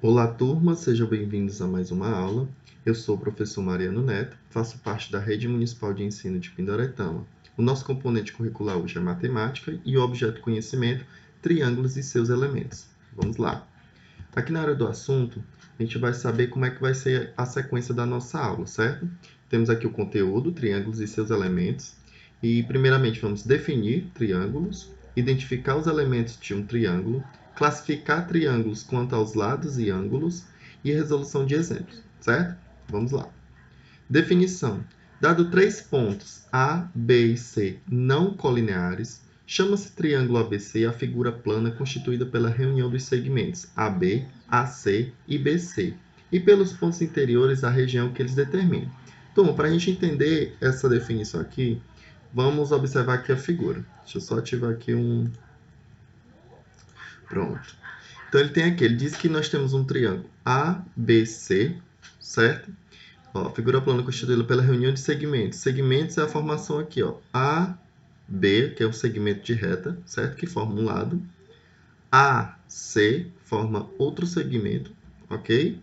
Olá, turma, sejam bem-vindos a mais uma aula. Eu sou o professor Mariano Neto, faço parte da Rede Municipal de Ensino de Pindoretama. O nosso componente curricular hoje é matemática e o objeto conhecimento, triângulos e seus elementos. Vamos lá. Aqui na área do assunto, a gente vai saber como é que vai ser a sequência da nossa aula, certo? Temos aqui o conteúdo, triângulos e seus elementos. E, primeiramente, vamos definir triângulos, identificar os elementos de um triângulo, classificar triângulos quanto aos lados e ângulos e resolução de exemplos, certo? Vamos lá. Definição. Dado 3 pontos A, B e C não colineares, chama-se triângulo ABC a figura plana constituída pela reunião dos segmentos AB, AC e BC, e pelos pontos interiores a região que eles determinam. Então, para a gente entender essa definição aqui, vamos observar aqui a figura. Deixa eu só ativar aqui um... Pronto. Então, ele diz que nós temos um triângulo ABC, certo? Ó, figura plana constituída pela reunião de segmentos. Segmentos é a formação aqui, ó. AB, que é um segmento de reta, certo? Que forma um lado. AC forma outro segmento, ok?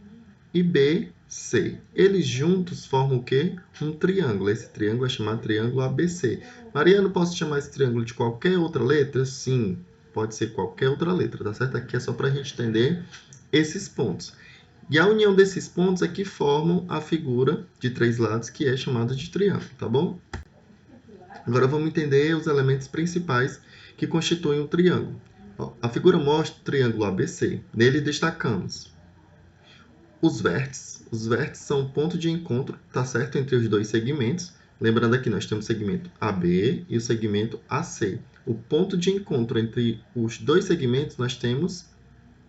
E BC. Eles juntos formam o quê? Um triângulo. Esse triângulo é chamado triângulo ABC. Mariano, posso chamar esse triângulo de qualquer outra letra? Sim, pode ser qualquer outra letra, tá certo? Aqui é só para a gente entender esses pontos. E a união desses pontos é que formam a figura de 3 lados, que é chamada de triângulo, tá bom? Agora vamos entender os elementos principais que constituem o triângulo. Ó, a figura mostra o triângulo ABC. Nele destacamos os vértices. Os vértices são o ponto de encontro, tá certo? Entre os dois segmentos. Lembrando aqui, nós temos o segmento AB e o segmento AC. O ponto de encontro entre os dois segmentos, nós temos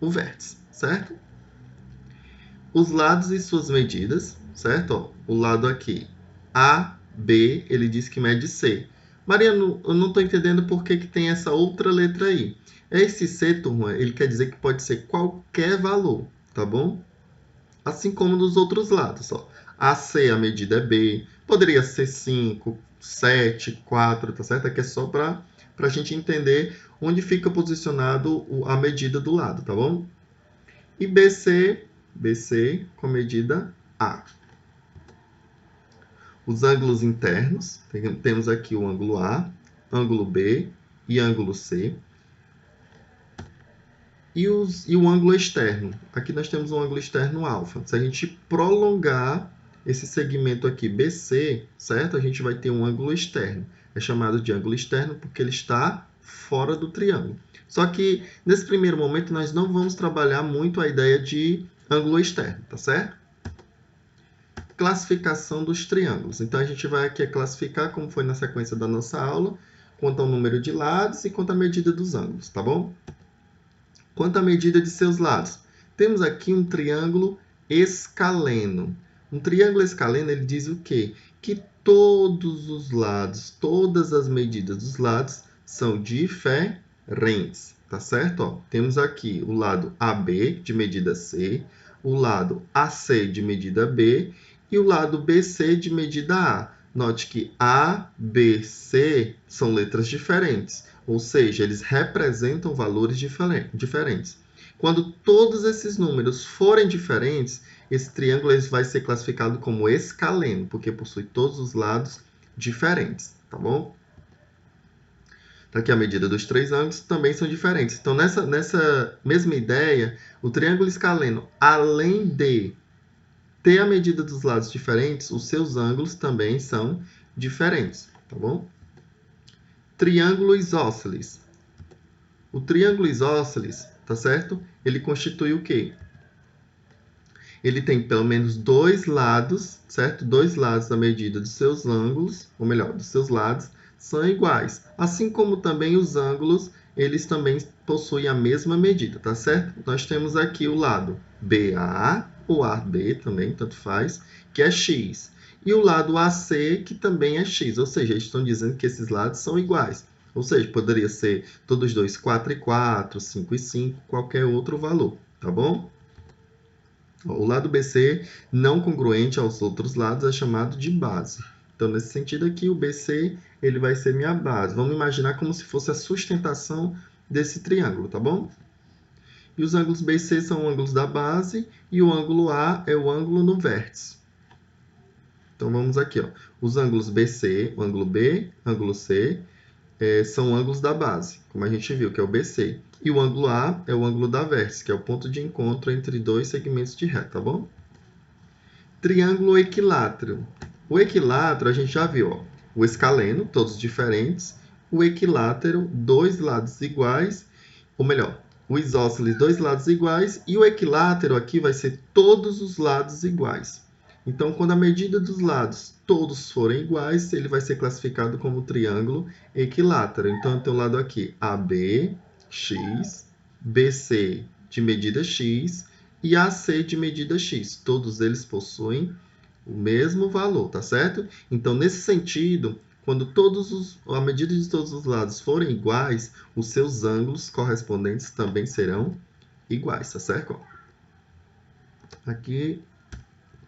o vértice, certo? Os lados e suas medidas, certo? Ó, o lado aqui, AB, ele diz que mede C. Mariano, eu não estou entendendo por que tem essa outra letra aí. Esse C, turma, ele quer dizer que pode ser qualquer valor, tá bom? Assim como nos outros lados, ó. AC, a medida é B, poderia ser 5, 7, 4, tá certo? Aqui é só para a gente entender onde fica posicionado a medida do lado, tá bom? E BC com a medida A. Os ângulos internos, temos aqui o ângulo A, ângulo B e ângulo C. E o ângulo externo. Aqui nós temos um ângulo externo alfa. Se a gente prolongar esse segmento aqui BC, certo? A gente vai ter um ângulo externo. É chamado de ângulo externo porque ele está fora do triângulo. Só que, nesse primeiro momento, nós não vamos trabalhar muito a ideia de ângulo externo, tá certo? Classificação dos triângulos. Então, a gente vai aqui classificar, como foi na sequência da nossa aula, quanto ao número de lados e quanto à medida dos ângulos, tá bom? Quanto à medida de seus lados, temos aqui um triângulo escaleno. Um triângulo escaleno, ele diz o quê? Que todos os lados, todas as medidas dos lados são diferentes, tá certo? Ó, temos aqui o lado AB de medida C, o lado AC de medida B e o lado BC de medida A. Note que A, B, C são letras diferentes, ou seja, eles representam valores diferentes. Quando todos esses números forem diferentes, esse triângulo vai ser classificado como escaleno, porque possui todos os lados diferentes, tá bom? Aqui a medida dos 3 ângulos também são diferentes. Então, nessa mesma ideia, o triângulo escaleno, além de ter a medida dos lados diferentes, os seus ângulos também são diferentes, tá bom? Triângulo isósceles. O triângulo isósceles, tá certo? Ele constitui o quê? Ele tem pelo menos 2 lados, certo? 2 lados da medida dos seus ângulos, ou melhor, dos seus lados, são iguais. Assim como também os ângulos, eles também possuem a mesma medida, tá certo? Nós temos aqui o lado BA, ou AB também, tanto faz, que é x. E o lado AC, que também é x, ou seja, eles estão dizendo que esses lados são iguais. Ou seja, poderia ser todos dois 4 e 4, 5 e 5, qualquer outro valor, tá bom? O lado BC não congruente aos outros lados é chamado de base. Então, nesse sentido aqui, o BC ele vai ser minha base. Vamos imaginar como se fosse a sustentação desse triângulo, tá bom? E os ângulos B e C são ângulos da base e o ângulo A é o ângulo no vértice. Então, vamos aqui, ó. Os ângulos BC, o ângulo B, ângulo C, são ângulos da base, como a gente viu, que é o BC. E o ângulo A é o ângulo da vértice, que é o ponto de encontro entre dois segmentos de reta, tá bom? Triângulo equilátero. O equilátero, a gente já viu, ó, o escaleno, todos diferentes. O equilátero, dois lados iguais, ou melhor, o isósceles, dois lados iguais. E o equilátero aqui vai ser todos os lados iguais. Então, quando a medida dos lados todos forem iguais, ele vai ser classificado como triângulo equilátero. Então, tem o lado aqui AB, X, BC de medida X e AC de medida X. Todos eles possuem o mesmo valor, tá certo? Então, nesse sentido, quando a medida de todos os lados forem iguais, os seus ângulos correspondentes também serão iguais, tá certo? Aqui,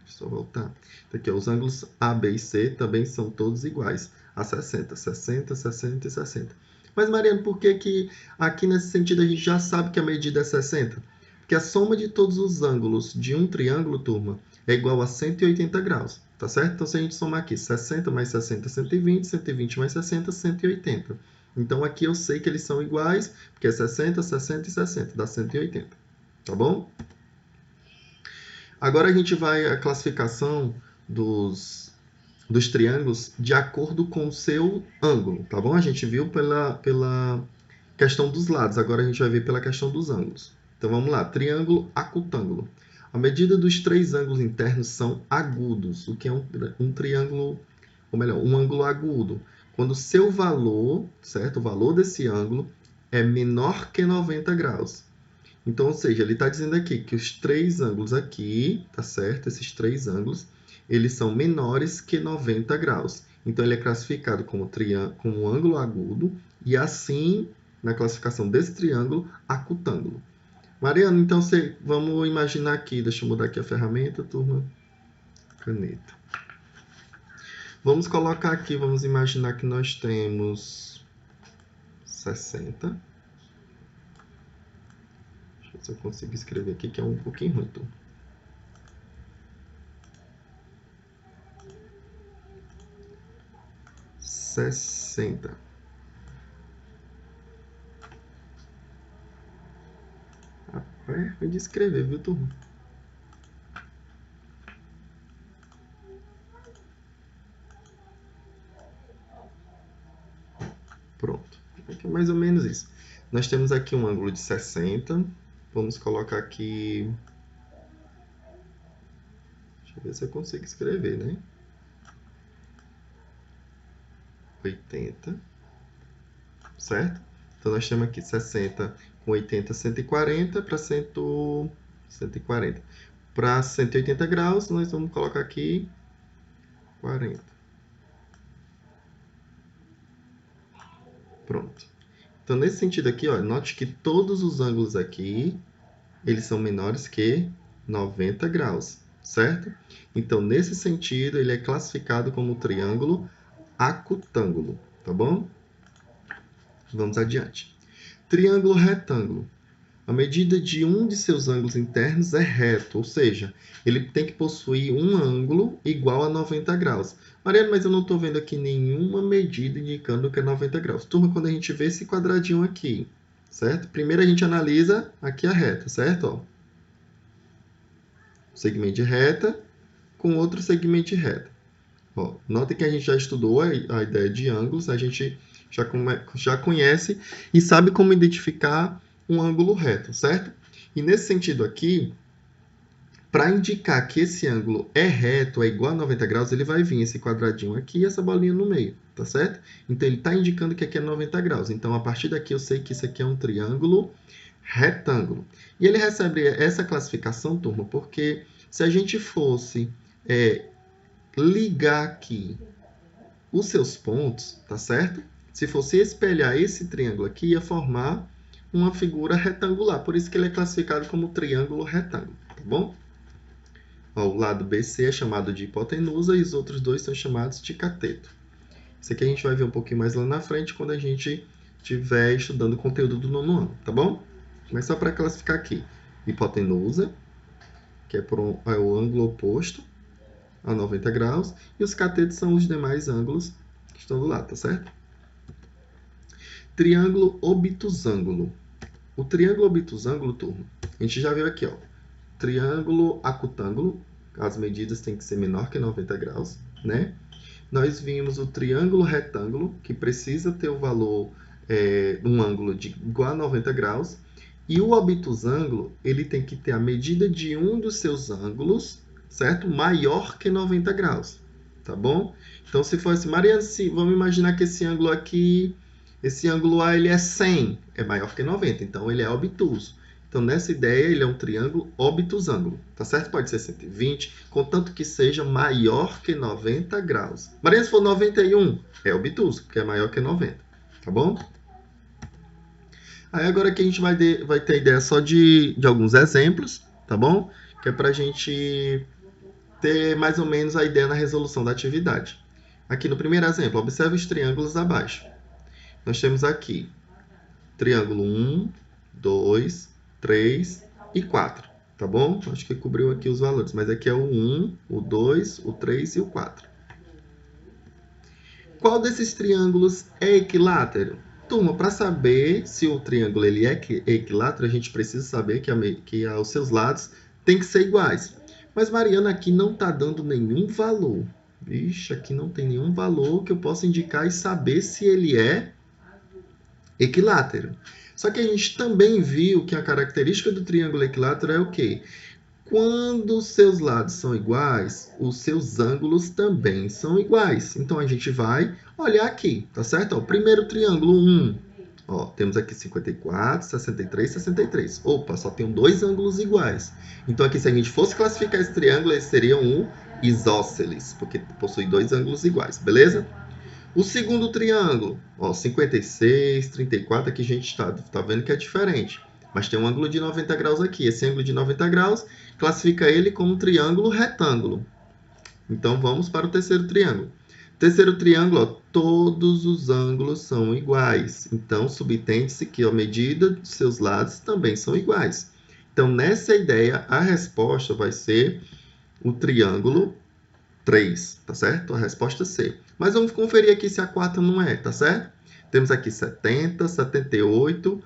deixa eu voltar. Aqui, ó, os ângulos A, B e C também são todos iguais a 60, 60, 60 e 60. Mas, Mariana, por que aqui nesse sentido a gente já sabe que a medida é 60? Porque a soma de todos os ângulos de um triângulo, turma, é igual a 180 graus, tá certo? Então, se a gente somar aqui 60 mais 60, 120, 120 mais 60, 180. Então, aqui eu sei que eles são iguais, porque é 60, 60 e 60, dá 180, tá bom? Agora a gente vai à classificação dos triângulos de acordo com o seu ângulo, tá bom? A gente viu pela questão dos lados, agora a gente vai ver pela questão dos ângulos. Então vamos lá, triângulo acutângulo. A medida dos três ângulos internos são agudos, o que é um triângulo, ou melhor, um ângulo agudo. Quando o seu valor, certo? O valor desse ângulo é menor que 90 graus. Então, ou seja, ele está dizendo aqui que os três ângulos aqui, tá certo? Esses três ângulos, eles são menores que 90 graus. Então, ele é classificado como um ângulo agudo e assim, na classificação desse triângulo, acutângulo. Mariana, então, vamos imaginar aqui, deixa eu mudar aqui a ferramenta, turma, caneta. Vamos colocar aqui, vamos imaginar que nós temos 60. Deixa eu ver se eu consigo escrever aqui, que é um pouquinho ruim, turma. É ruim de escrever, viu, turma? Pronto. Aqui é mais ou menos isso. Nós temos aqui um ângulo de 60. Vamos colocar aqui... Deixa eu ver se eu consigo escrever, né? 80. Certo? Então, nós temos aqui 60 com 80, 140 para 140. Para 180 graus, nós vamos colocar aqui 40. Pronto. Então, nesse sentido aqui, ó, note que todos os ângulos aqui, eles são menores que 90 graus, certo? Então, nesse sentido, ele é classificado como triângulo acutângulo, tá bom? Vamos adiante. Triângulo retângulo. A medida de um de seus ângulos internos é reto, ou seja, ele tem que possuir um ângulo igual a 90 graus. Mariana, mas eu não estou vendo aqui nenhuma medida indicando que é 90 graus. Turma, quando a gente vê esse quadradinho aqui, certo? Primeiro a gente analisa aqui a reta, certo? Ó, segmento de reta com outro segmento de reta. Ó, nota que a gente já estudou a ideia de ângulos, a gente já conhece e sabe como identificar um ângulo reto, certo? E nesse sentido aqui, para indicar que esse ângulo é reto, é igual a 90 graus, ele vai vir esse quadradinho aqui e essa bolinha no meio, tá certo? Então, ele está indicando que aqui é 90 graus. Então, a partir daqui, eu sei que isso aqui é um triângulo retângulo. E ele recebe essa classificação, turma, porque se a gente fosse ligar aqui os seus pontos, tá certo? Se fosse espelhar esse triângulo aqui, ia formar uma figura retangular. Por isso que ele é classificado como triângulo retângulo, tá bom? Ó, o lado BC é chamado de hipotenusa e os outros dois são chamados de cateto. Isso aqui a gente vai ver um pouquinho mais lá na frente, quando a gente estiver estudando o conteúdo do nono ano, tá bom? Mas só para classificar aqui. Hipotenusa, que é o ângulo oposto a 90 graus. E os catetos são os demais ângulos que estão do lado, tá certo? Triângulo obtusângulo. O triângulo obtusângulo, turma, a gente já viu aqui, ó. Triângulo acutângulo, as medidas têm que ser menor que 90 graus, né? Nós vimos o triângulo retângulo, que precisa ter o valor, um ângulo igual a 90 graus. E o obtusângulo, ele tem que ter a medida de um dos seus ângulos, certo? Maior que 90 graus, tá bom? Então, se for assim, Mariana, vamos imaginar que esse ângulo aqui, esse ângulo A, ele é 100, é maior que 90, então ele é obtuso. Então, nessa ideia, ele é um triângulo obtusângulo, tá certo? Pode ser 120, contanto que seja maior que 90 graus. Mariana, se for 91, é obtuso, porque é maior que 90, tá bom? Aí agora aqui a gente vai ter ideia só de alguns exemplos, tá bom? Que é para a gente ter mais ou menos a ideia na resolução da atividade. Aqui no primeiro exemplo, observe os triângulos abaixo. Nós temos aqui triângulo 1, 2, 3 e 4, tá bom? Acho que cobriu aqui os valores, mas aqui é o 1, o 2, o 3 e o 4. Qual desses triângulos é equilátero? Turma, para saber se o triângulo ele é equilátero, a gente precisa saber que os seus lados têm que ser iguais. Mas Mariana aqui não está dando nenhum valor. Vixe, aqui não tem nenhum valor que eu possa indicar e saber se ele é equilátero. Só que a gente também viu que a característica do triângulo equilátero é o quê? Quando os seus lados são iguais, os seus ângulos também são iguais. Então, a gente vai olhar aqui, tá certo? Ó, primeiro triângulo 1. Ó, temos aqui 54, 63, 63. Opa, só tem dois ângulos iguais. Então, aqui, se a gente fosse classificar esse triângulo, eles seriam um isósceles, porque possui dois ângulos iguais, beleza? O segundo triângulo, ó, 56, 34, aqui a gente está vendo que é diferente. Mas tem um ângulo de 90 graus aqui. Esse ângulo de 90 graus classifica ele como um triângulo retângulo. Então, vamos para o terceiro triângulo. Terceiro triângulo, ó, todos os ângulos são iguais. Então, subentende-se que a medida dos seus lados também são iguais. Então, nessa ideia, a resposta vai ser o triângulo 3, tá certo? A resposta C. Mas vamos conferir aqui se a 4 não é, tá certo? Temos aqui 70, 78,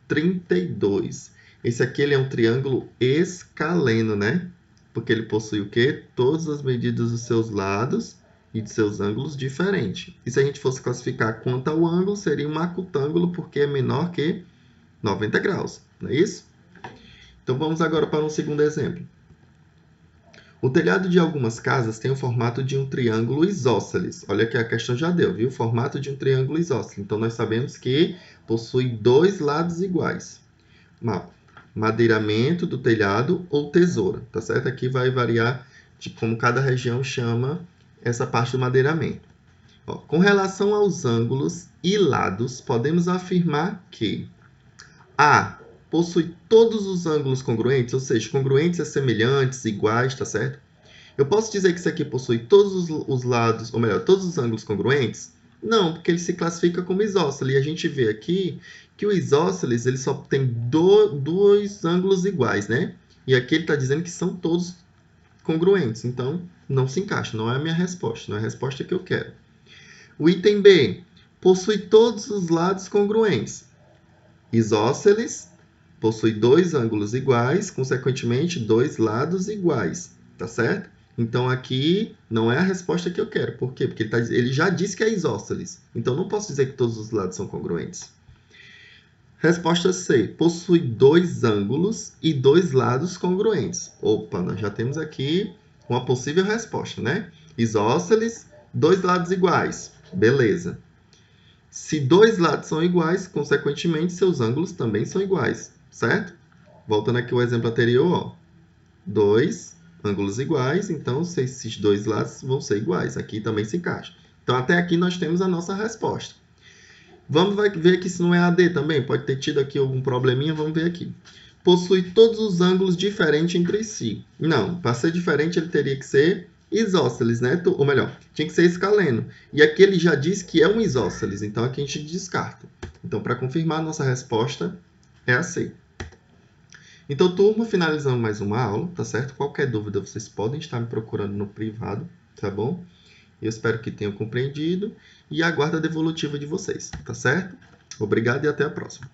32. Esse aqui ele é um triângulo escaleno, né? Porque ele possui o quê? Todas as medidas dos seus lados e de seus ângulos diferentes. E se a gente fosse classificar quanto ao ângulo, seria um acutângulo, porque é menor que 90 graus, não é isso? Então, vamos agora para um segundo exemplo. O telhado de algumas casas tem o formato de um triângulo isósceles. Olha que a questão já deu, viu? O formato de um triângulo isósceles. Então, nós sabemos que possui dois lados iguais. Madeiramento do telhado ou tesoura, tá certo? Aqui vai variar de como cada região chama essa parte do madeiramento. Ó, com relação aos ângulos e lados, podemos afirmar que A possui todos os ângulos congruentes, ou seja, congruentes, semelhantes, iguais, tá certo? Eu posso dizer que isso aqui possui todos os lados, ou melhor, todos os ângulos congruentes? Não, porque ele se classifica como isósceles. E a gente vê aqui que o isósceles ele só tem dois ângulos iguais, né? E aqui ele está dizendo que são todos congruentes. Então, não se encaixa. Não é a minha resposta. Não é a resposta que eu quero. O item B possui todos os lados congruentes. Isósceles possui dois ângulos iguais, consequentemente, dois lados iguais, tá certo? Então, aqui não é a resposta que eu quero. Por quê? Porque ele já disse que é isósceles. Então, não posso dizer que todos os lados são congruentes. Resposta C. Possui dois ângulos e dois lados congruentes. Opa, nós já temos aqui uma possível resposta, né? Isósceles, dois lados iguais. Beleza. Se dois lados são iguais, consequentemente, seus ângulos também são iguais, certo? Voltando aqui ao exemplo anterior, ó. Dois ângulos iguais, então esses dois lados vão ser iguais. Aqui também se encaixa. Então, até aqui nós temos a nossa resposta. Vamos ver aqui se não é AD também. Pode ter tido aqui algum probleminha, vamos ver aqui. Possui todos os ângulos diferentes entre si. Não, para ser diferente ele teria que ser isósceles, né? Ou melhor, tinha que ser escaleno. E aqui ele já diz que é um isósceles, então aqui a gente descarta. Então, para confirmar, nossa resposta é a C. Então, turma, finalizando mais uma aula, tá certo? Qualquer dúvida, vocês podem estar me procurando no privado, tá bom? Eu espero que tenham compreendido e aguardo a devolutiva de vocês, tá certo? Obrigado e até a próxima.